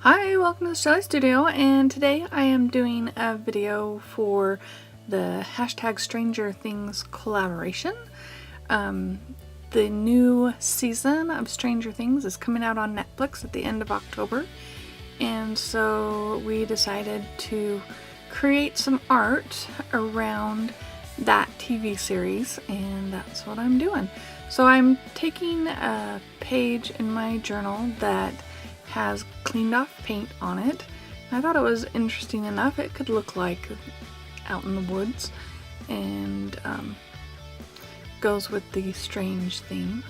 Hi, welcome to the Shelley Studio, and today I am doing a video for the hashtag Stranger Things collaboration. The new season of Stranger Things is coming out on Netflix at the end of October, and so we decided to create some art around that TV series, and that's what I'm doing. So I'm taking a page in my journal that has cleaned off paint on it. I thought it was interesting enough. It could look like out in the woods, and goes with the strange theme.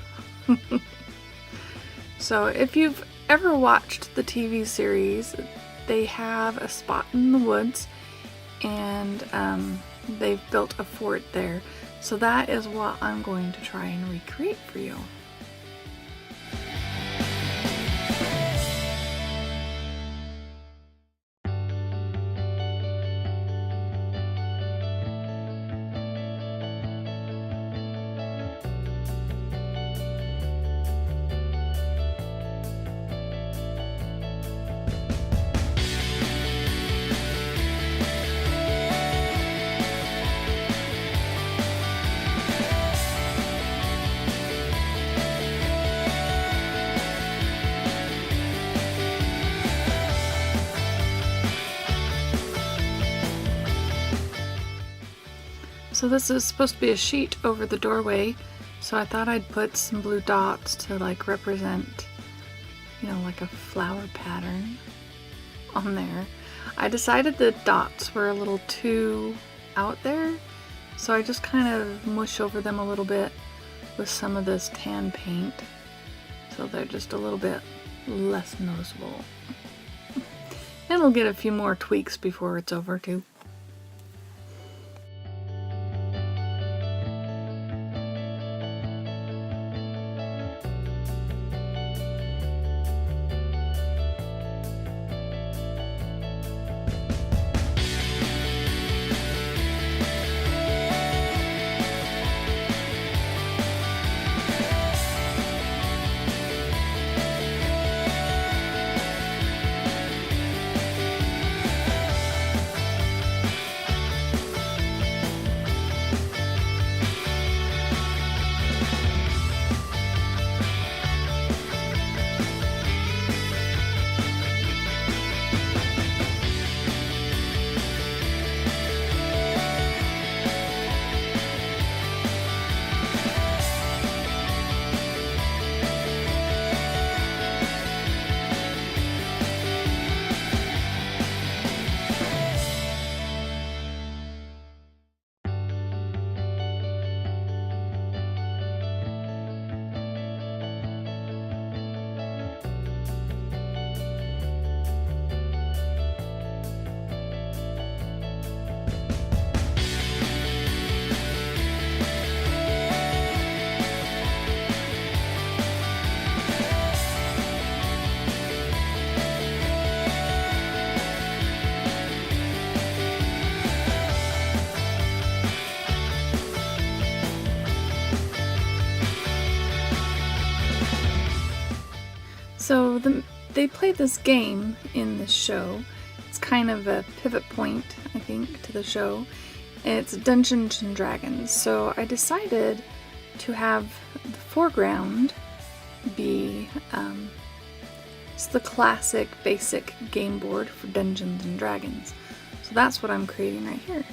So if you've ever watched the TV series, they have a spot in the woods, and they've built a fort there. So that is what I'm going to try and recreate for you. So this is supposed to be a sheet over the doorway, so I thought I'd put some blue dots to like represent, you know, like a flower pattern on there. I decided the dots were a little too out there, so I just kind of mush over them a little bit with some of this tan paint, so they're just a little bit less noticeable. It'll get a few more tweaks before it's over too. So they play this game in this show. It's kind of a pivot point, I think, to the show. It's Dungeons and Dragons. So I decided to have the foreground be it's the classic basic game board for Dungeons and Dragons. So that's what I'm creating right here.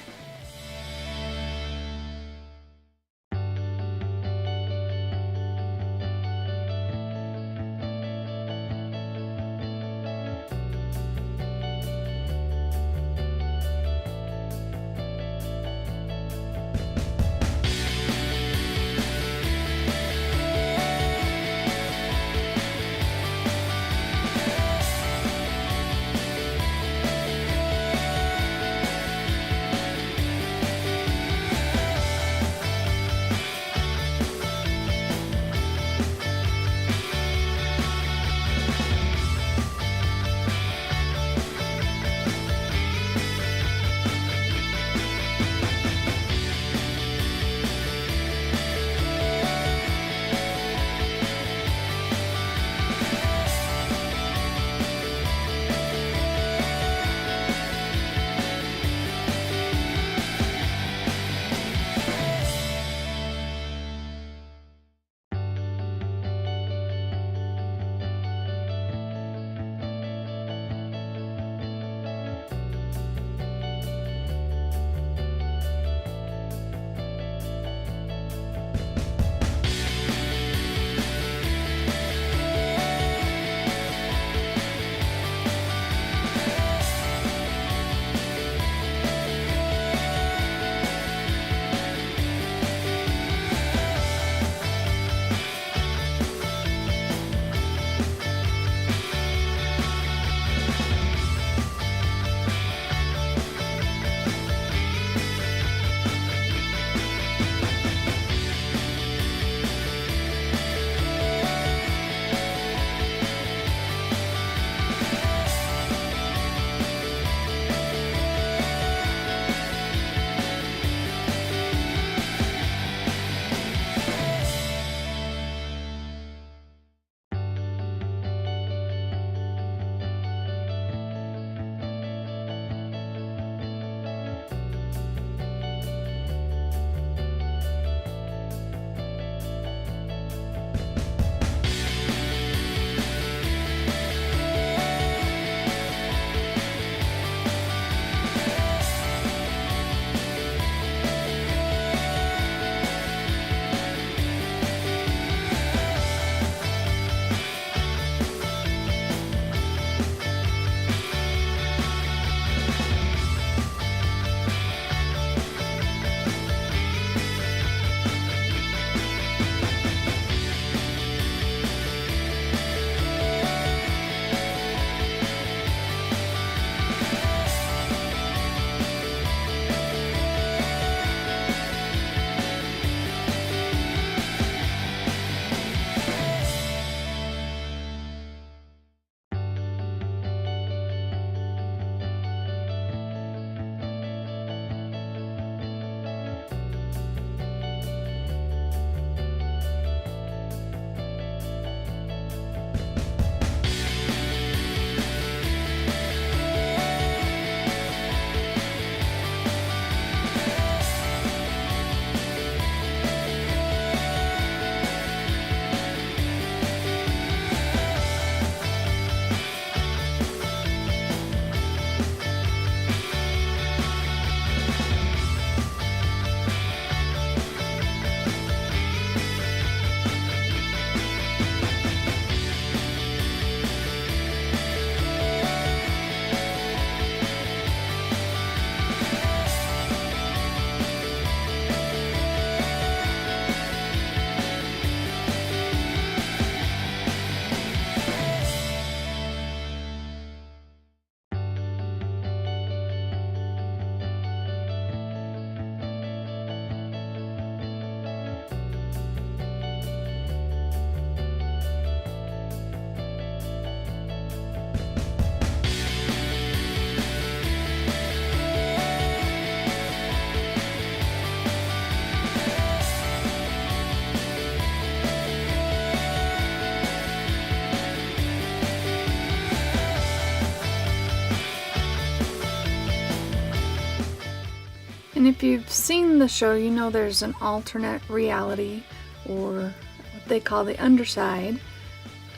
And if you've seen the show, you know there's an alternate reality, or what they call the underside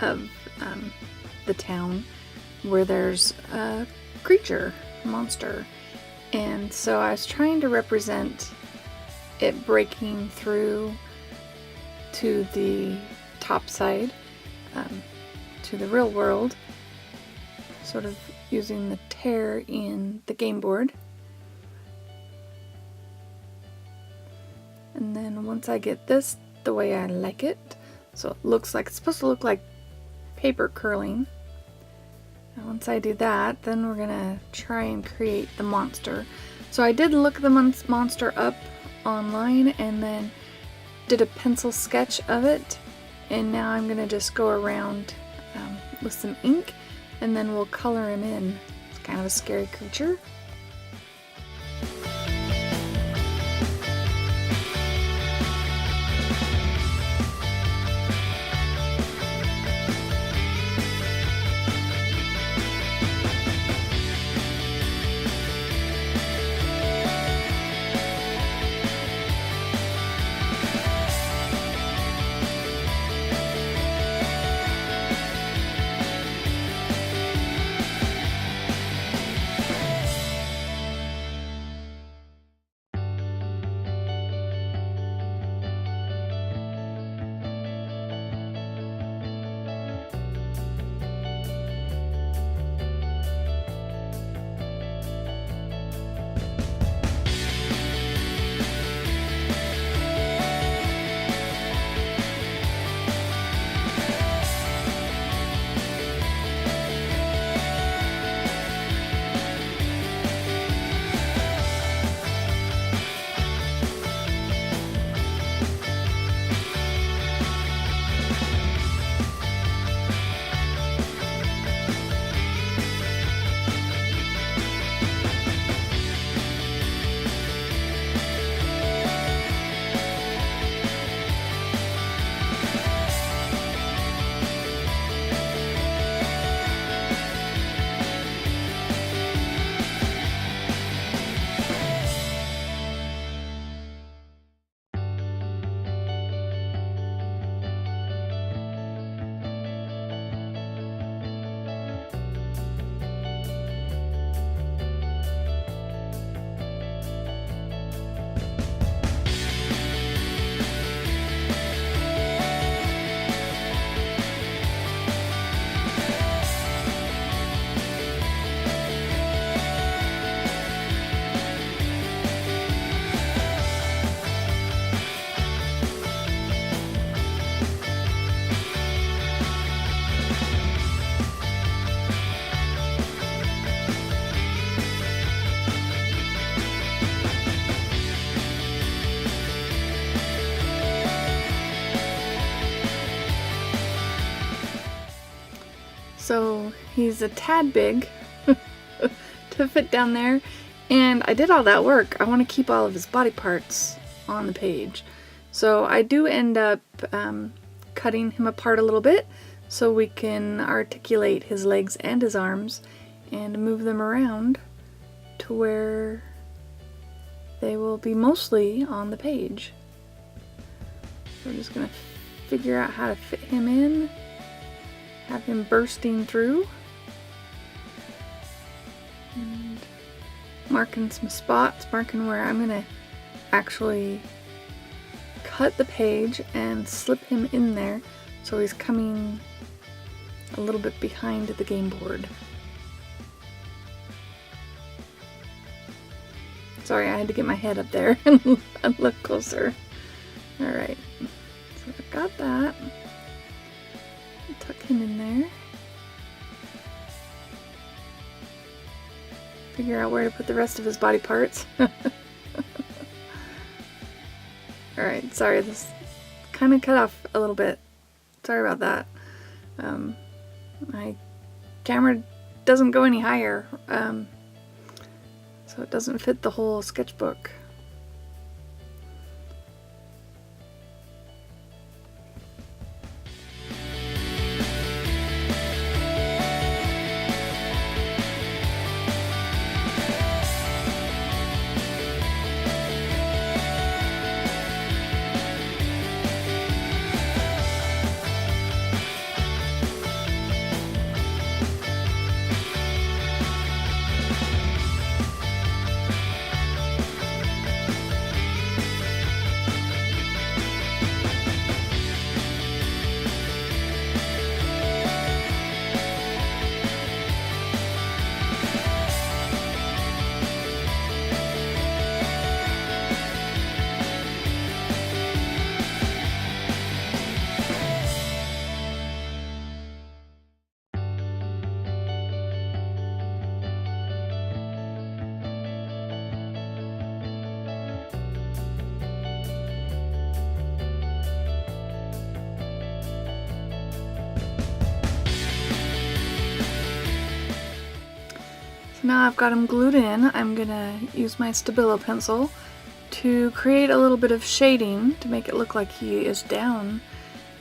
of the town, where there's a creature, a monster. And so I was trying to represent it breaking through to the top side, to the real world, sort of using the tear in the game board. And then once I get this the way I like it, so it looks like, it's supposed to look like paper curling. And once I do that, then we're gonna try and create the monster. So I did look the monster up online and then did a pencil sketch of it, and now I'm gonna just go around with some ink, and then we'll color him in. It's kind of a scary creature. So he's a tad big to fit down there, and I did all that work. I want to keep all of his body parts on the page. So I do end up cutting him apart a little bit so we can articulate his legs and his arms and move them around to where they will be mostly on the page. So we're just going to figure out how to fit him in. Have him bursting through. And marking some spots, marking where I'm going to actually cut the page and slip him in there so he's coming a little bit behind the game board. Sorry, I had to get my head up there and look closer. Alright, so I've got that. Tuck him in there. Figure out where to put the rest of his body parts. Alright, sorry, this kind of cut off a little bit. Sorry about that. My camera doesn't go any higher, so it doesn't fit the whole sketchbook. So now I've got him glued in. I'm gonna use my Stabilo pencil to create a little bit of shading to make it look like he is down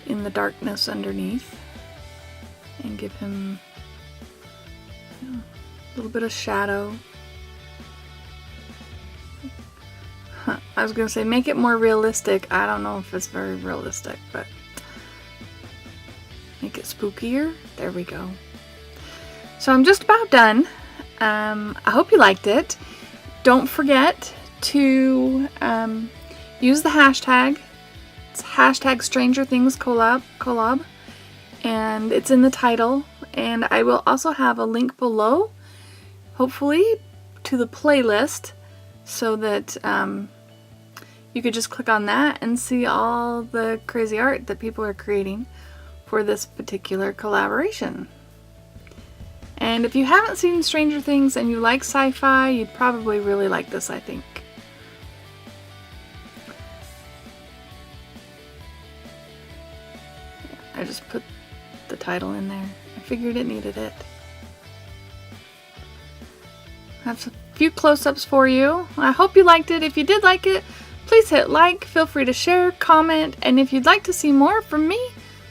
in the darkness underneath, and give him a little bit of shadow. I was gonna say make it more realistic. I don't know if it's very realistic, but make it spookier. There we go. So I'm just about done. I hope you liked it. Don't forget to use the hashtag. It's hashtag strangerthingscollab, and it's in the title. And I will also have a link below, hopefully, to the playlist, so that you could just click on that and see all the crazy art that people are creating for this particular collaboration. And if you haven't seen Stranger Things and you like sci-fi, you'd probably really like this, I think. I just put the title in there. I figured it needed it. That's a few close-ups for you. I hope you liked it. If you did like it, please hit like, feel free to share, comment, and if you'd like to see more from me,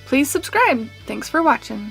please subscribe. Thanks for watching.